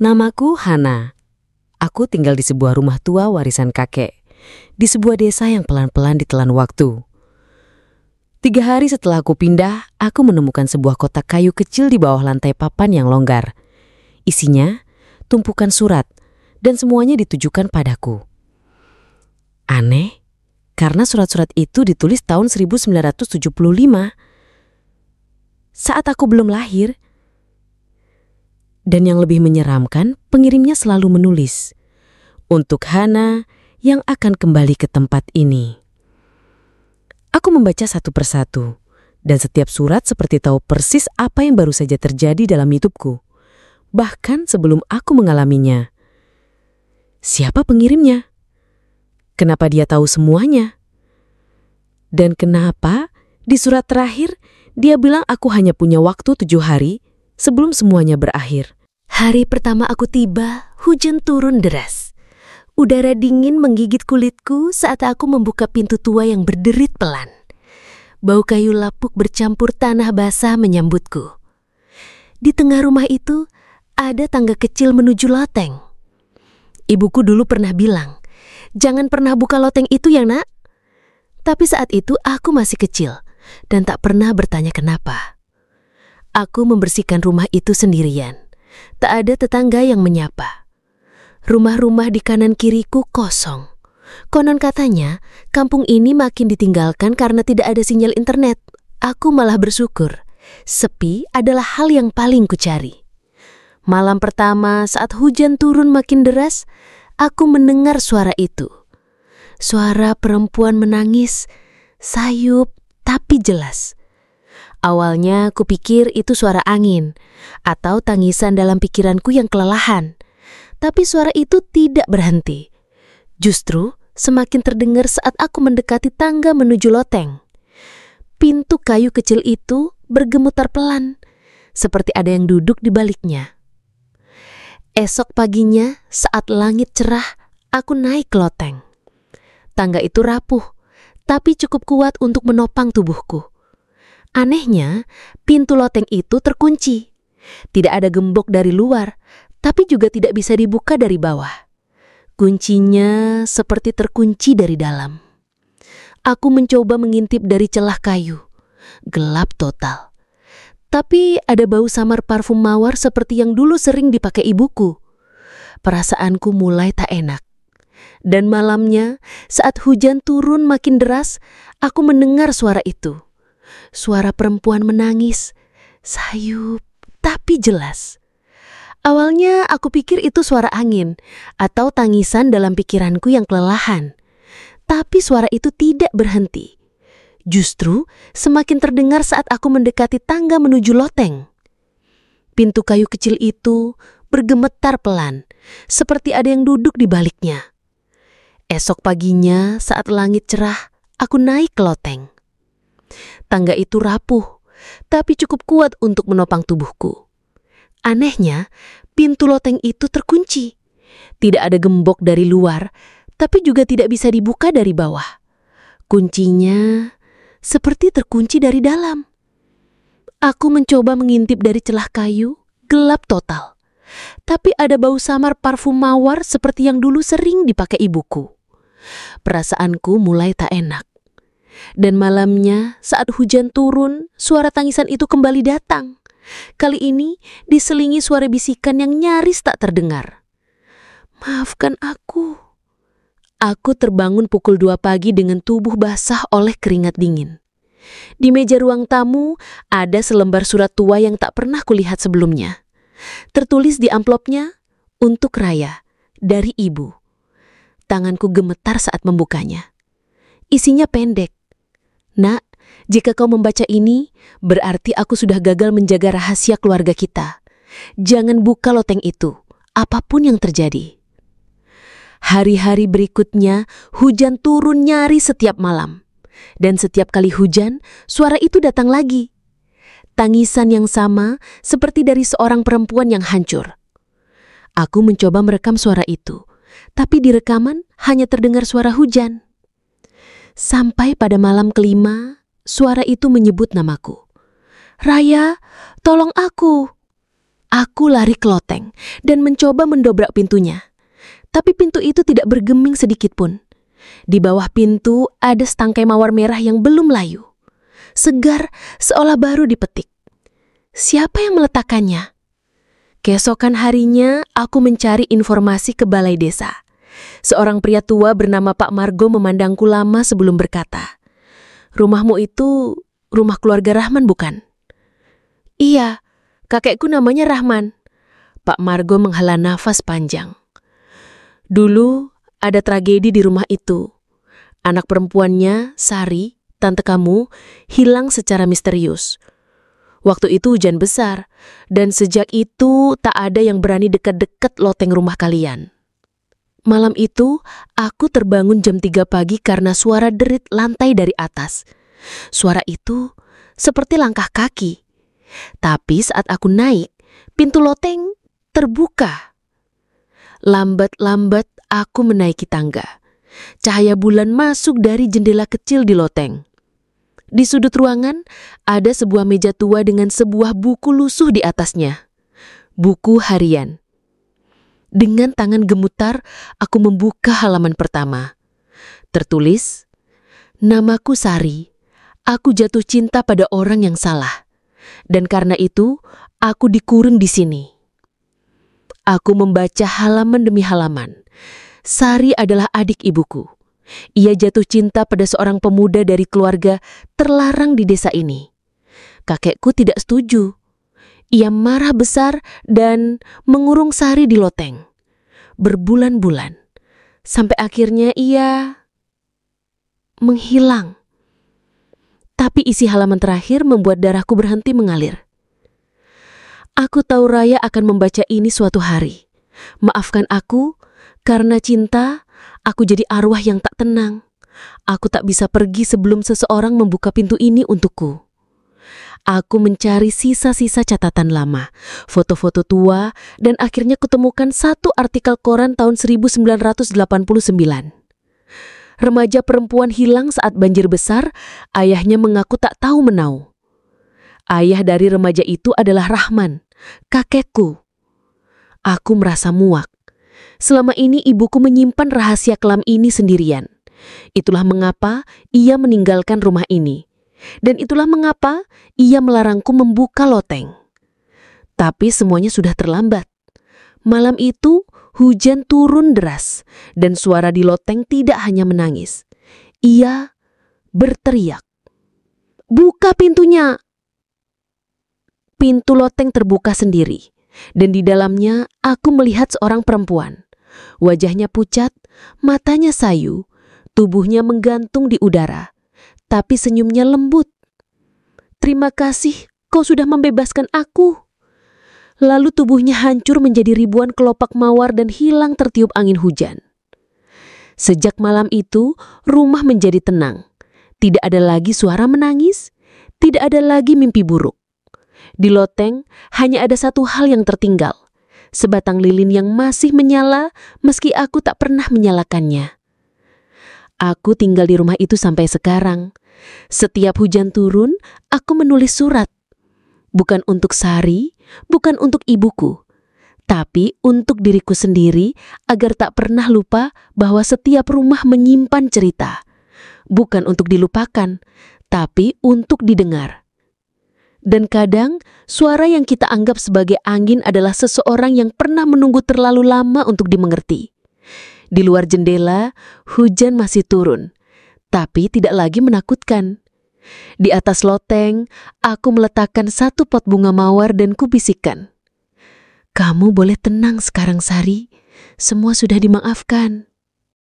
Namaku Hana. Aku tinggal di sebuah rumah tua warisan kakek, di sebuah desa yang pelan-pelan ditelan waktu. 3 hari setelah aku pindah, aku menemukan sebuah kotak kayu kecil di bawah lantai papan yang longgar. Isinya tumpukan surat, dan semuanya ditujukan padaku. Aneh, karena surat-surat itu ditulis tahun 1975. Saat aku belum lahir. Dan yang lebih menyeramkan, pengirimnya selalu menulis, "Untuk Hana yang akan kembali ke tempat ini." Aku membaca satu persatu, dan setiap surat seperti tahu persis apa yang baru saja terjadi dalam hidupku, bahkan sebelum aku mengalaminya. Siapa pengirimnya? Kenapa dia tahu semuanya? Dan kenapa di surat terakhir dia bilang aku hanya punya waktu 7 hari sebelum semuanya berakhir? Hari pertama aku tiba, hujan turun deras. Udara dingin menggigit kulitku saat aku membuka pintu tua yang berderit pelan. Bau kayu lapuk bercampur tanah basah menyambutku. Di tengah rumah itu ada tangga kecil menuju loteng. Ibuku dulu pernah bilang, "Jangan pernah buka loteng itu ya, Nak." Tapi saat itu aku masih kecil dan tak pernah bertanya kenapa. Aku membersihkan rumah itu sendirian. Tak ada tetangga yang menyapa. Rumah-rumah di kanan kiriku kosong. Konon katanya, kampung ini makin ditinggalkan karena tidak ada sinyal internet. Aku malah bersyukur. Sepi adalah hal yang paling kucari. Malam pertama saat hujan turun makin deras, aku mendengar suara itu. Suara perempuan menangis, sayup tapi jelas. Awalnya kupikir itu suara angin atau tangisan dalam pikiranku yang kelelahan. Tapi suara itu tidak berhenti. Justru semakin terdengar saat aku mendekati tangga menuju loteng. Pintu kayu kecil itu bergemutar pelan, seperti ada yang duduk di baliknya. Esok paginya saat langit cerah, aku naik ke loteng. Tangga itu rapuh, tapi cukup kuat untuk menopang tubuhku. Anehnya, pintu loteng itu terkunci. Tidak ada gembok dari luar, tapi juga tidak bisa dibuka dari bawah. Kuncinya seperti terkunci dari dalam. Aku mencoba mengintip dari celah kayu. Gelap total. Tapi ada bau samar parfum mawar seperti yang dulu sering dipakai ibuku. Perasaanku mulai tak enak. Dan malamnya, saat hujan turun makin deras, aku mendengar suara itu. Suara perempuan menangis, sayup tapi jelas. Awalnya aku pikir itu suara angin atau tangisan dalam pikiranku yang kelelahan. Tapi suara itu tidak berhenti. Justru semakin terdengar saat aku mendekati tangga menuju loteng. Pintu kayu kecil itu bergemetar pelan, seperti ada yang duduk di baliknya. Esok paginya saat langit cerah, aku naik ke loteng. Tangga itu rapuh, tapi cukup kuat untuk menopang tubuhku. Anehnya, pintu loteng itu terkunci. Tidak ada gembok dari luar, tapi juga tidak bisa dibuka dari bawah. Kuncinya seperti terkunci dari dalam. Aku mencoba mengintip dari celah kayu, gelap total. Tapi ada bau samar parfum mawar seperti yang dulu sering dipakai ibuku. Perasaanku mulai tak enak. Dan malamnya saat hujan turun, suara tangisan itu kembali datang. Kali ini diselingi suara bisikan yang nyaris tak terdengar. "Maafkan aku." Aku terbangun pukul 2 pagi dengan tubuh basah oleh keringat dingin. Di meja ruang tamu ada selembar surat tua yang tak pernah kulihat sebelumnya. Tertulis di amplopnya, "Untuk Raya, dari Ibu." Tanganku gemetar saat membukanya. Isinya pendek. "Nak, jika kau membaca ini, berarti aku sudah gagal menjaga rahasia keluarga kita. Jangan buka loteng itu, apapun yang terjadi." Hari-hari berikutnya, hujan turun nyaris setiap malam. Dan setiap kali hujan, suara itu datang lagi. Tangisan yang sama seperti dari seorang perempuan yang hancur. Aku mencoba merekam suara itu, tapi di rekaman hanya terdengar suara hujan. Sampai pada malam kelima, suara itu menyebut namaku. "Raya, tolong aku." Aku lari ke loteng dan mencoba mendobrak pintunya. Tapi pintu itu tidak bergeming sedikit pun. Di bawah pintu ada setangkai mawar merah yang belum layu. Segar seolah baru dipetik. Siapa yang meletakkannya? Keesokan harinya aku mencari informasi ke balai desa. Seorang pria tua bernama Pak Margo memandangku lama sebelum berkata, "Rumahmu itu rumah keluarga Rahman bukan?" "Iya, kakekku namanya Rahman." Pak Margo menghela nafas panjang. "Dulu ada tragedi di rumah itu. Anak perempuannya, Sari, tante kamu, hilang secara misterius. Waktu itu hujan besar, dan sejak itu tak ada yang berani dekat-dekat loteng rumah kalian. Malam itu, aku terbangun jam 3 pagi karena suara derit lantai dari atas. Suara itu seperti langkah kaki. Tapi saat aku naik, pintu loteng terbuka. Lambat-lambat aku menaiki tangga. Cahaya bulan masuk dari jendela kecil di loteng. Di sudut ruangan ada sebuah meja tua dengan sebuah buku lusuh di atasnya. Buku harian. Dengan tangan gemetar, aku membuka halaman pertama. Tertulis, "Namaku Sari. Aku jatuh cinta pada orang yang salah. Dan karena itu, aku dikurung di sini." Aku membaca halaman demi halaman. Sari adalah adik ibuku. Ia jatuh cinta pada seorang pemuda dari keluarga terlarang di desa ini. Kakekku tidak setuju. Ia marah besar dan mengurung Sari di loteng. Berbulan-bulan. Sampai akhirnya ia menghilang. Tapi isi halaman terakhir membuat darahku berhenti mengalir. Aku tahu Raya akan membaca ini suatu hari. Maafkan aku, karena cinta, aku jadi arwah yang tak tenang. Aku tak bisa pergi sebelum seseorang membuka pintu ini untukku. Aku mencari sisa-sisa catatan lama, foto-foto tua, dan akhirnya kutemukan satu artikel koran tahun 1989. Remaja perempuan hilang saat banjir besar, ayahnya mengaku tak tahu menau. Ayah dari remaja itu adalah Rahman, kakekku. Aku merasa muak. Selama ini ibuku menyimpan rahasia kelam ini sendirian. Itulah mengapa ia meninggalkan rumah ini. Dan itulah mengapa ia melarangku membuka loteng. Tapi semuanya sudah terlambat. Malam itu hujan turun deras dan suara di loteng tidak hanya menangis. Ia berteriak, "Buka pintunya!" Pintu loteng terbuka sendiri, dan di dalamnya aku melihat seorang perempuan. Wajahnya pucat, matanya sayu, tubuhnya menggantung di udara, tapi senyumnya lembut. "Terima kasih, kau sudah membebaskan aku." Lalu tubuhnya hancur menjadi ribuan kelopak mawar dan hilang tertiup angin hujan. Sejak malam itu, rumah menjadi tenang. Tidak ada lagi suara menangis, tidak ada lagi mimpi buruk. Di loteng hanya ada satu hal yang tertinggal, sebatang lilin yang masih menyala meski aku tak pernah menyalakannya. Aku tinggal di rumah itu sampai sekarang. Setiap hujan turun, aku menulis surat. Bukan untuk Sari, bukan untuk ibuku, tapi untuk diriku sendiri agar tak pernah lupa bahwa setiap rumah menyimpan cerita. Bukan untuk dilupakan, tapi untuk didengar. Dan kadang, suara yang kita anggap sebagai angin adalah seseorang yang pernah menunggu terlalu lama untuk dimengerti. Di luar jendela, hujan masih turun, tapi tidak lagi menakutkan. Di atas loteng, aku meletakkan satu pot bunga mawar dan kubisikkan, "Kamu boleh tenang sekarang, Sari. Semua sudah dimaafkan."